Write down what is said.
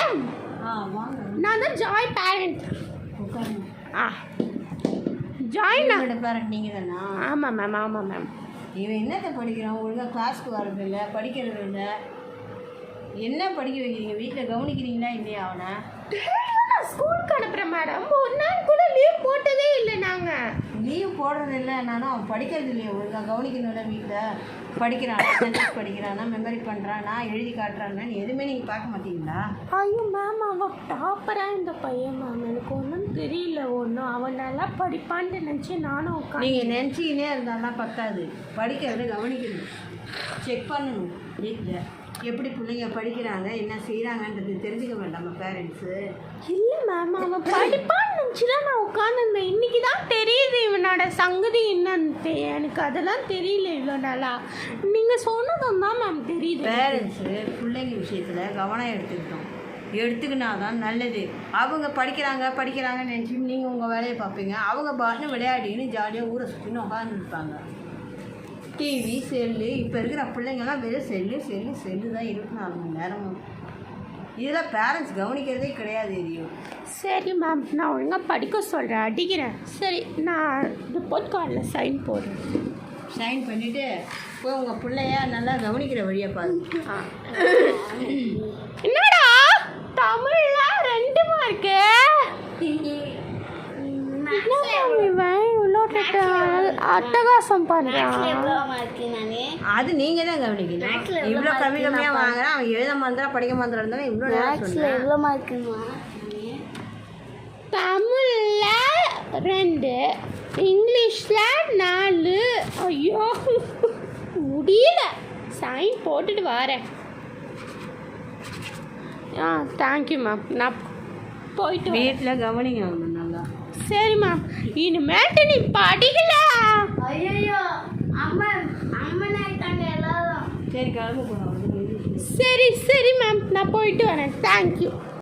Madam நான் தான் Joy parent. Join parent நீங்கள் தானா? ஆமாம் மேம் ஆமாம் மேம். இவன் என்னத்தை படிக்கிறான்? ஒழுங்காக கிளாஸ்க்கு வர்றது இல்லை, படிக்கிறது இல்லை. என்ன படிக்க வைக்கிறீங்க? வீட்டில் கவனிக்கிறீங்களா இல்லையா அவனை? நான் ஸ்கூலுக்கு அனுப்புகிறேன் மேடம். ஒரு நாள் கூட லீவ் போட்டதே இல்லை. நாங்கள் லீவ் போடுறது இல்லை, நானும் அவன் படிக்கிறது இல்லையா? ஒழுங்காக கவனிக்கணும்ல. வீட்டில் படிக்கிறானா, சென்டென்ஸ் படிக்கிறானா, மெமரி பண்ணுறானா, எழுதி காட்டுறானா, எதுவுமே நீங்கள் பார்க்க மாட்டீங்களா? ஐயோ மேம் அவன் டாப்பராக இந்த பையன் மேம். எனக்கு ஒன்றும் தெரியல. ஒன்றும் அவன் நல்லா படிப்பான்னு நினச்சி நானும் நீங்கள் நினச்சிக்கினே இருந்தாலும் பத்தாது. படிக்கிறத கவனிக்கணும், செக் பண்ணணும். வீட்டில் எப்படி பிள்ளைங்க படிக்கிறாங்க, என்ன செய்கிறாங்கன்றது தெரிஞ்சுக்க வேண்டாமா பேரண்ட்ஸு? இல்லை மேம் அவன் படிப்பான்னு நினச்சி தான் நான் உட்காந்துருந்தேன். இன்றைக்கி தான் தெரியுது இவனோட சங்கதி என்னன்னு. எனக்கு அதெல்லாம் தெரியல இவ்வளோ நாளா. நீங்கள் சொன்னதும் தான் மேம் தெரியுது. பேரண்ட்ஸு பிள்ளைங்க விஷயத்தில் கவனம் எடுத்துக்கினா தான் நல்லது. அவங்க படிக்கிறாங்கன்னு நினச்சி நீங்கள் உங்கள் வேலையை பார்ப்பீங்க. அவங்க பாட்டுன்னு விளையாடின்னு ஜாலியாக ஊரை சுற்றின்னு உட்காந்துருப்பாங்க. டிவி, செல்லு, இப்போ இருக்கிற பிள்ளைங்கள்லாம் வெறும் செல்லு தான் 24 மணி நேரமும். இதெல்லாம் பேரண்ட்ஸ் கவனிக்கிறதே கிடையாது. எதையும் சரி மேம் நான் ஒழுங்காக படிக்க சொல்கிறேன், அடிக்கிறேன். சரி நான் ரிப்போர்ட் கார்டில் சைன் போடுறேன். சைன் பண்ணிவிட்டு போய் உங்கள் பிள்ளைய நல்லா கவனிக்கிற வழியாக பாருங்க. என்னடா தமிழ்ல 2 மார்க்கு? அட்டகாசம் பண்ணுறான். அது நீங்கள் தான் கவனிக்கணும். இவ்வளோ கம்மியாக வாங்குறான். அவன் எழுத மாந்திரா படிக்க மாந்திரா இருந்தாலும் இவ்வளோ எவ்வளோ மார்க்குமா? தமிழில் 2, இங்கிலீஷில் 4. ஐயோ முடியல. சைன் போட்டுட்டு வரேன். Thank you ma'am. நான் போயிட்டு வீட்டில் கவனிங்க அவனை நல்லா. சரி மேம். இனிமேட்டு நீ படிக்கல. ஐயோ அம்மா அம்மனாயிட்டாங்க எல்லாரும். சரி கிளம்ப போகிறோம். சரி மேம் நான் போயிட்டு வரேன். தேங்க்யூ.